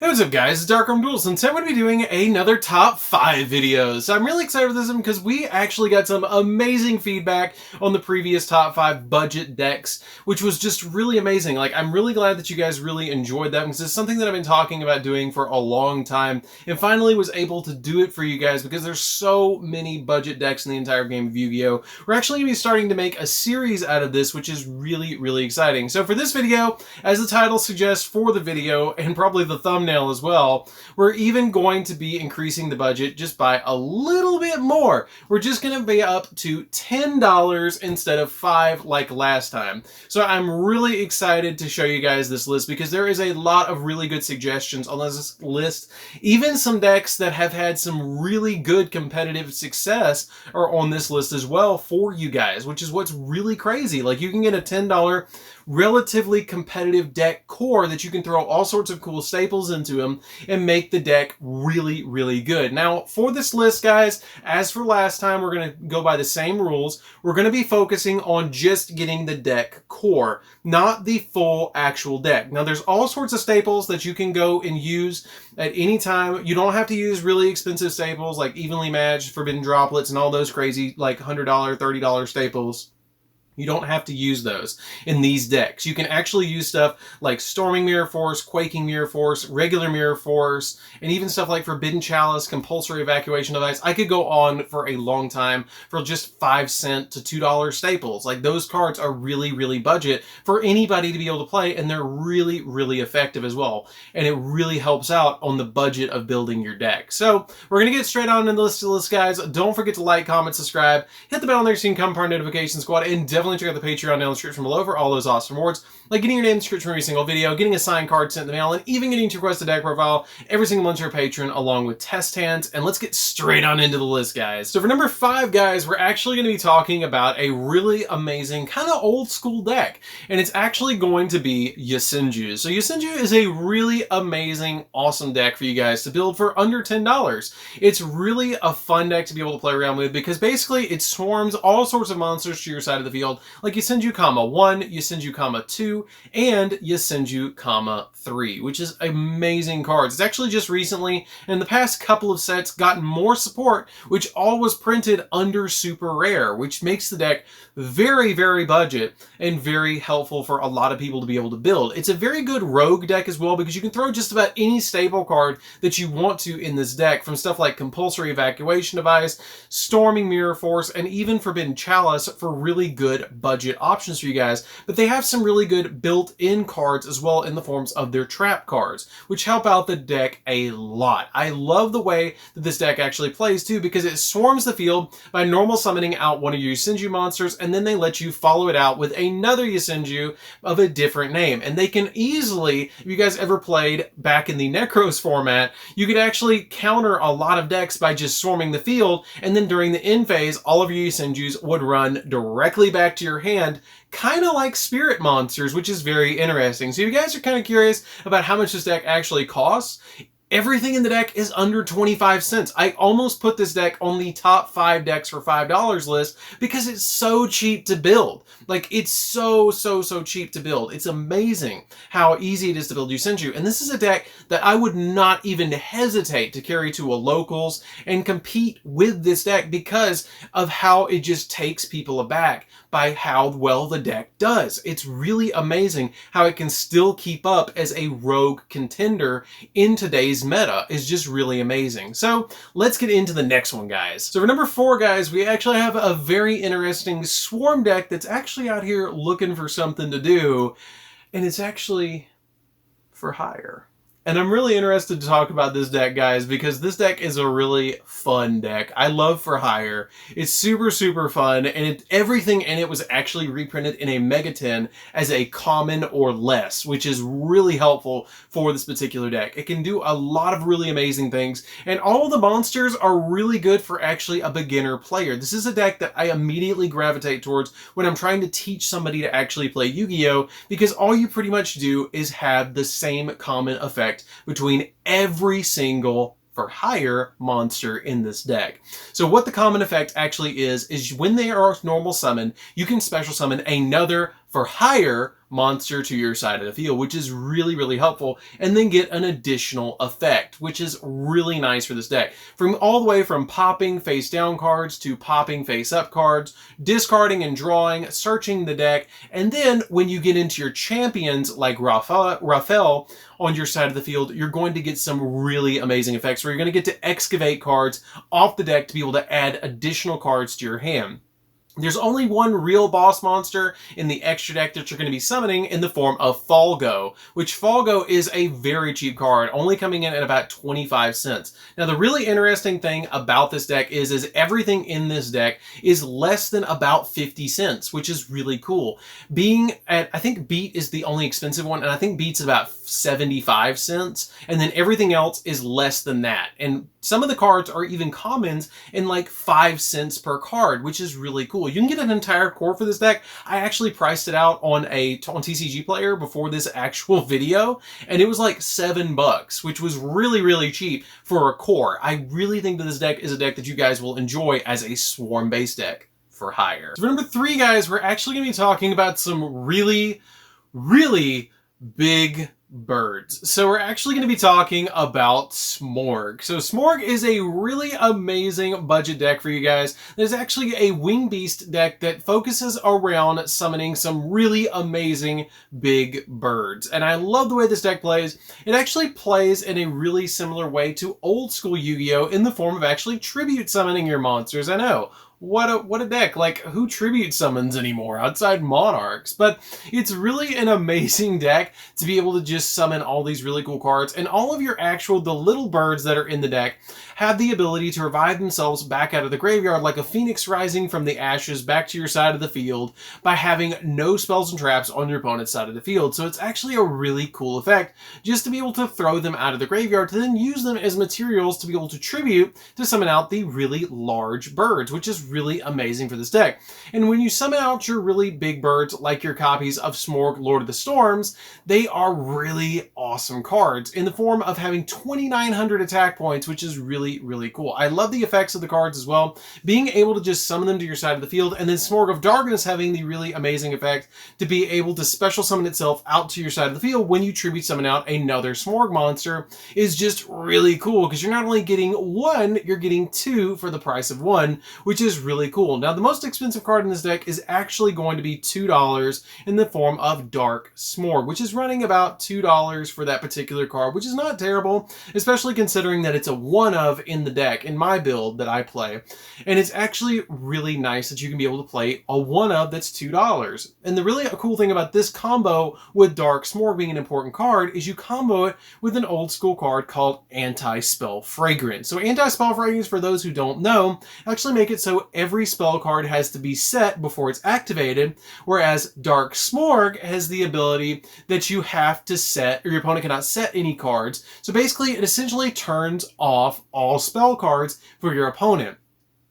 Hey, what's up guys, it's DarkArmedDuelist, and today I'm going to be doing another top 5 videos. So I'm really excited for this one because we actually got some amazing feedback on the previous top 5 budget decks, which was just really amazing. Like, I'm really glad that you guys really enjoyed that because it's something that I've been talking about doing for a long time, and finally was able to do it for you guys because there's so many budget decks in the entire game of Yu-Gi-Oh! We're actually going to be starting to make a series out of this, which is really, really exciting. So for this video, as the title suggests for the video, and probably the thumbnail as well, we're even going to be increasing the budget just by a little bit more. We're just going to be up to $10 instead of $5 like last time. So I'm really excited to show you guys this list because there is a lot of really good suggestions on this list. Even some decks that have had some really good competitive success are on this list as well for you guys, which is what's really crazy. Like, you can get a $10 relatively competitive deck core that you can throw all sorts of cool staples into them and make the deck really, really good. Now, for this list, guys, as for last time, we're going to go by the same rules. We're going to be focusing on just getting the deck core, not the full actual deck. Now, there's all sorts of staples that you can go and use at any time. You don't have to use really expensive staples like Evenly Matched, Forbidden Droplets, and all those crazy like $100, $30 staples. You don't have to use those in these decks. You can actually use stuff like Storming Mirror Force, Quaking Mirror Force, Regular Mirror Force, and even stuff like Forbidden Chalice, Compulsory Evacuation Device. I could go on for a long time for just 5 cent to $2 staples. Like, those cards are really, really budget for anybody to be able to play, and they're really, really effective as well. And it really helps out on the budget of building your deck. So we're going to get straight on into the list, guys. Don't forget to like, comment, subscribe, hit the bell on there so you can come part of our notification squad, and definitely check out the Patreon down in the description below for all those awesome rewards, like getting your name in the description for every single video, getting a signed card sent in the mail, and even getting to request a deck profile every single month to your patron, along with test hands. And let's get straight on into the list, guys. So for number 5, guys, we're actually going to be talking about a really amazing, kind of old school deck, and it's actually going to be Yusenju. So Yusenju is a really amazing, awesome deck for you guys to build for under $10. It's really a fun deck to be able to play around with because basically it swarms all sorts of monsters to your side of the field, like Yusenju, 1, Yusenju, 2, and Yusenju, 3, which is amazing cards. It's actually just recently, in the past couple of sets, gotten more support, which all was printed under super rare, which makes the deck very, very budget and very helpful for a lot of people to be able to build. It's a very good rogue deck as well because you can throw just about any staple card that you want to in this deck, from stuff like Compulsory Evacuation Device, Storming Mirror Force, and even Forbidden Chalice for really good budget options for you guys. But they have some really good built-in cards as well in the forms of their trap cards, which help out the deck a lot. I love the way that this deck actually plays too, because it swarms the field by normal summoning out one of your Yusenju monsters, and then they let you follow it out with another Yusenju of a different name. And they can easily, if you guys ever played back in the Necros format, you could actually counter a lot of decks by just swarming the field, and then during the end phase, all of your Yusenjus would run directly back to your hand, kind of like spirit monsters, which is very interesting. So if you guys are kind of curious about how much this deck actually costs, everything in the deck is under 25 cents. I almost put this deck on the top 5 decks for $5 list because it's so cheap to build. Like, it's so cheap to build. It's amazing how easy it is to build Yusenju. And this is a deck that I would not even hesitate to carry to a locals and compete with this deck because of how it just takes people aback by how well the deck does. It's really amazing how it can still keep up as a rogue contender in today's meta. Is just really amazing. So let's get into the next one, guys. So for number 4, guys, we actually have a very interesting swarm deck that's actually out here looking for something to do, and it's actually for hire. And I'm really interested to talk about this deck, guys, because this deck is a really fun deck. I love For Hire. It's super, super fun, and everything in it was actually reprinted in a Mega 10 as a common or less, which is really helpful for this particular deck. It can do a lot of really amazing things, and all of the monsters are really good for actually a beginner player. This is a deck that I immediately gravitate towards when I'm trying to teach somebody to actually play Yu-Gi-Oh! Because all you pretty much do is have the same common effect between every single for hire monster in this deck. So what the common effect actually is when they are normal summon, you can special summon another for hire monster to your side of the field, which is really, really helpful, and then get an additional effect, which is really nice for this deck. From all the way from popping face down cards to popping face up cards, discarding and drawing, searching the deck, and then when you get into your champions like Raphael on your side of the field, you're going to get some really amazing effects where you're going to get to excavate cards off the deck to be able to add additional cards to your hand. There's only one real boss monster in the extra deck that you're going to be summoning in the form of Falgo, which Falgo is a very cheap card, only coming in at about 25 cents. Now, the really interesting thing about this deck is everything in this deck is less than about 50 cents, which is really cool. Being at, I think Beat is the only expensive one, and I think Beat's about 75 cents, and then everything else is less than that. And some of the cards are even commons in like 5 cents per card, which is really cool. You can get an entire core for this deck. I actually priced it out on TCG Player before this actual video, and it was like $7, which was really, really cheap for a core. I really think that this deck is a deck that you guys will enjoy as a swarm-based deck for hire. So for number 3, guys, we're actually going to be talking about some really, really big birds. So we're actually going to be talking about Smorg. So Smorg is a really amazing budget deck for you guys. There's actually a Wing Beast deck that focuses around summoning some really amazing big birds. And I love the way this deck plays. It actually plays in a really similar way to old school Yu-Gi-Oh! In the form of actually tribute summoning your monsters. I know. What a deck. Like, who tribute summons anymore outside Monarchs? But it's really an amazing deck to be able to just summon all these really cool cards, and all of your the little birds that are in the deck have the ability to revive themselves back out of the graveyard like a phoenix rising from the ashes back to your side of the field by having no spells and traps on your opponent's side of the field. So it's actually a really cool effect just to be able to throw them out of the graveyard to then use them as materials to be able to tribute to summon out the really large birds, which is really amazing for this deck. And when you summon out your really big birds, like your copies of Smorg, Lord of the Storms, they are really awesome cards in the form of having 2,900 attack points, which is really, really cool. I love the effects of the cards as well. Being able to just summon them to your side of the field, and then Smorg of Darkness having the really amazing effect to be able to special summon itself out to your side of the field when you tribute summon out another Smorg monster is just really cool, because you're not only getting one, you're getting two for the price of one, which is really cool. Now, the most expensive card in this deck is actually going to be $2 in the form of Dark Smorg, which is running about $2 for that particular card, which is not terrible, especially considering that it's a one-of in the deck in my build that I play. And it's actually really nice that you can be able to play a one-of that's $2. And the really cool thing about this combo with Dark Smorg being an important card is you combo it with an old school card called Anti-Spell Fragrance. So Anti-Spell Fragrance, for those who don't know, actually make it so every spell card has to be set before it's activated, whereas Dark Smorg has the ability that you have to set, or your opponent cannot set any cards. So basically, it essentially turns off all spell cards for your opponent,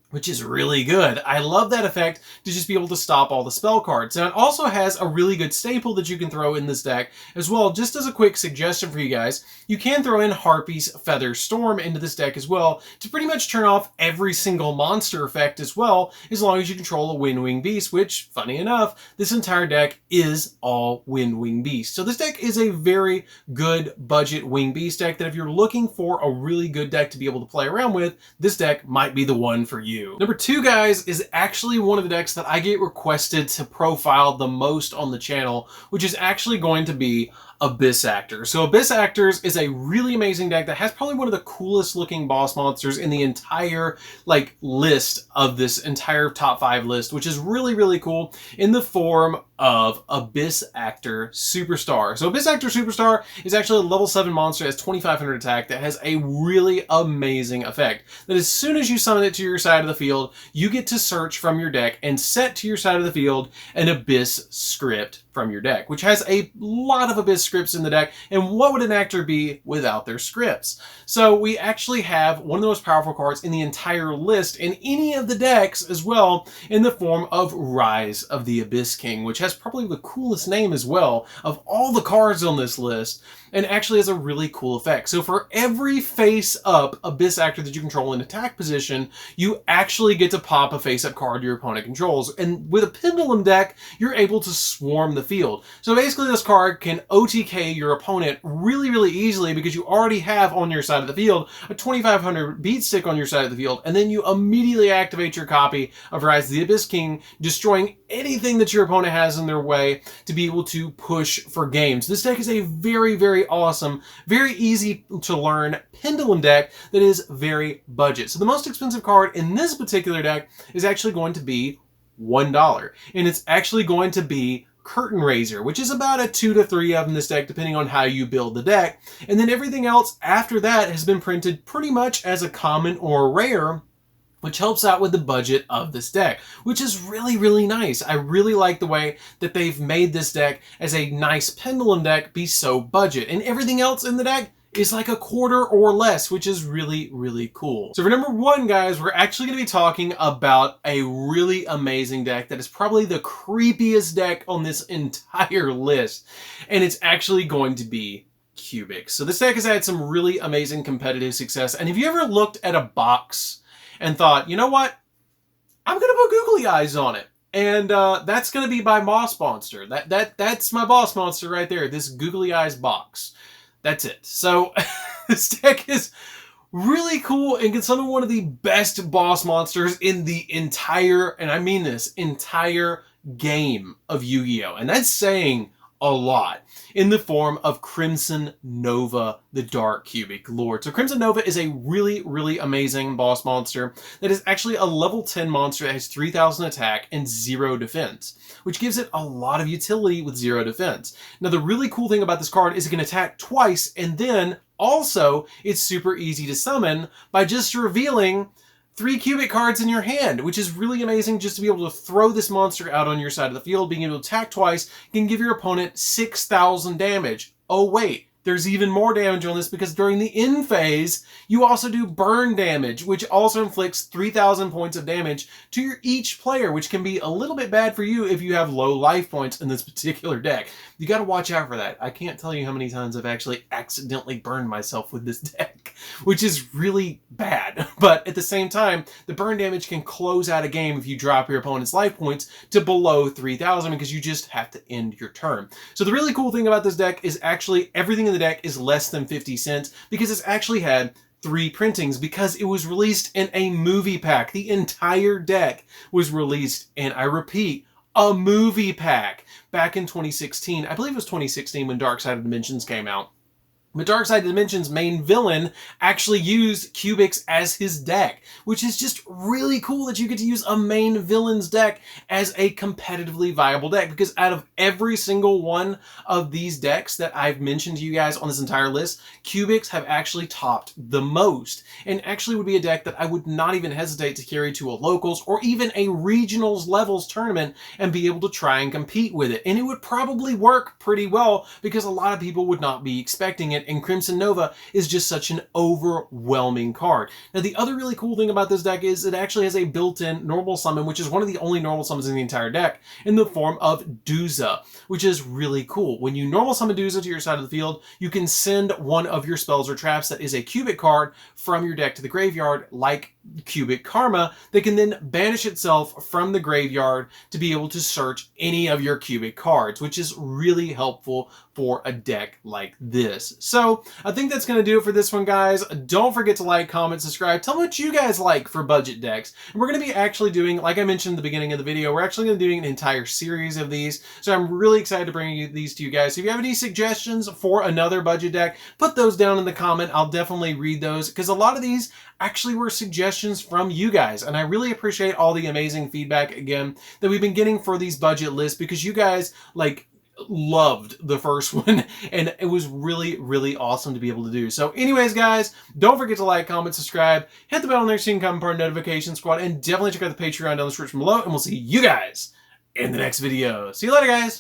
which is really good. I love that effect to just be able to stop all the spell cards. Now, it also has a really good staple that you can throw in this deck as well. Just as a quick suggestion for you guys, you can throw in Harpy's Feather Storm into this deck as well to pretty much turn off every single monster effect as well, as long as you control a Wind Wing Beast, which, funny enough, this entire deck is all Wind Wing Beast. So this deck is a very good budget Wing Beast deck that if you're looking for a really good deck to be able to play around with, this deck might be the one for you. Number 2, guys, is actually one of the decks that I get requested to profile the most on the channel, which is actually going to be Abyss Actors. So Abyss Actors is a really amazing deck that has probably one of the coolest looking boss monsters in the entire list of this entire top 5 list, which is really, really cool, in the form of Abyss Actor Superstar. So Abyss Actor Superstar is actually a level 7 monster, has 2,500 attack, that has a really amazing effect. That as soon as you summon it to your side of the field, you get to search from your deck and set to your side of the field an Abyss script from your deck, which has a lot of Abyss scripts in the deck. And what would an actor be without their scripts? So we actually have one of the most powerful cards in the entire list in any of the decks as well, in the form of Rise of the Abyss King, which has probably the coolest name as well of all the cards on this list. and actually has a really cool effect. So for every face-up Abyss Actor that you control in attack position, you actually get to pop a face-up card your opponent controls. And with a Pendulum deck, you're able to swarm the field. So basically this card can OTK your opponent really, really easily because you already have on your side of the field a 2500 beat stick on your side of the field, and then you immediately activate your copy of Rise of the Abyss King, destroying anything that your opponent has in their way to be able to push for games. This deck is a very, very awesome, very easy to learn Pendulum deck that is very budget. So the most expensive card in this particular deck is actually going to be $1. And it's actually going to be Curtain Raiser, which is about a 2 to 3 of in this deck, depending on how you build the deck. And then everything else after that has been printed pretty much as a common or rare, which helps out with the budget of this deck, which is really, really nice. I really like the way that they've made this deck as a nice Pendulum deck be so budget. And everything else in the deck is like a quarter or less, which is really, really cool. So for number 1, guys, we're actually going to be talking about a really amazing deck that is probably the creepiest deck on this entire list. And it's actually going to be Cubic. So this deck has had some really amazing competitive success. And have you ever looked at a box and thought, you know what? I'm going to put googly eyes on it. And that's going to be my boss monster. That's my boss monster right there, this googly eyes box. That's it. So this deck is really cool and can summon one of the best boss monsters in the entire, and I mean this, entire game of Yu-Gi-Oh! And that's saying a lot, in the form of Crimson Nova, the Dark Cubic Lord. So Crimson Nova is a really, really amazing boss monster that is actually a level 10 monster that has 3000 attack and 0 defense, which gives it a lot of utility with 0 defense. Now the really cool thing about this card is it can attack twice, and then also it's super easy to summon by just revealing 3 Cubic cards in your hand, which is really amazing just to be able to throw this monster out on your side of the field. Being able to attack twice can give your opponent 6000 damage. Oh wait, there's even more damage on this because during the end phase, you also do burn damage, which also inflicts 3000 points of damage to each player, which can be a little bit bad for you if you have low life points in this particular deck. You got to watch out for that. I can't tell you how many times I've actually accidentally burned myself with this deck, which is really bad. But at the same time, the burn damage can close out a game if you drop your opponent's life points to below 3000 because you just have to end your turn. So the really cool thing about this deck is actually everything in the deck is less than 50 cents because it's actually had 3 printings because it was released in a movie pack. The entire deck was released, and I repeat, a movie pack back in 2016. I believe it was 2016 when Dark Side of Dimensions came out. But Dark Side of Dimensions' main villain actually used Cubics as his deck, which is just really cool that you get to use a main villain's deck as a competitively viable deck, because out of every single one of these decks that I've mentioned to you guys on this entire list, Cubics have actually topped the most, and actually would be a deck that I would not even hesitate to carry to a locals or even a regionals levels tournament and be able to try and compete with it. And it would probably work pretty well because a lot of people would not be expecting it, and Crimson Nova is just such an overwhelming card. Now, the other really cool thing about this deck is it actually has a built-in normal summon, which is one of the only normal summons in the entire deck, in the form of Duza, which is really cool. When you normal summon Duza to your side of the field, you can send one of your spells or traps that is a Cubic card from your deck to the graveyard, like Cubic Karma, that can then banish itself from the graveyard to be able to search any of your Cubic cards, which is really helpful for a deck like this. So I think that's going to do it for this one, guys. Don't forget to like, comment, subscribe. Tell me what you guys like for budget decks. And we're going to be actually doing, like I mentioned at the beginning of the video, we're actually going to be doing an entire series of these. So I'm really excited to bring these to you guys. So if you have any suggestions for another budget deck, put those down in the comment. I'll definitely read those, because a lot of these actually were suggestions from you guys, and I really appreciate all the amazing feedback again that we've been getting for these budget lists, because you guys loved the first one, and it was really, really awesome to be able to do. So anyways, guys, don't forget to like, comment, subscribe, hit the bell on there so you can become part of the notification squad, and definitely check out the Patreon down the description below, and we'll see you guys in the next video. See you later, guys.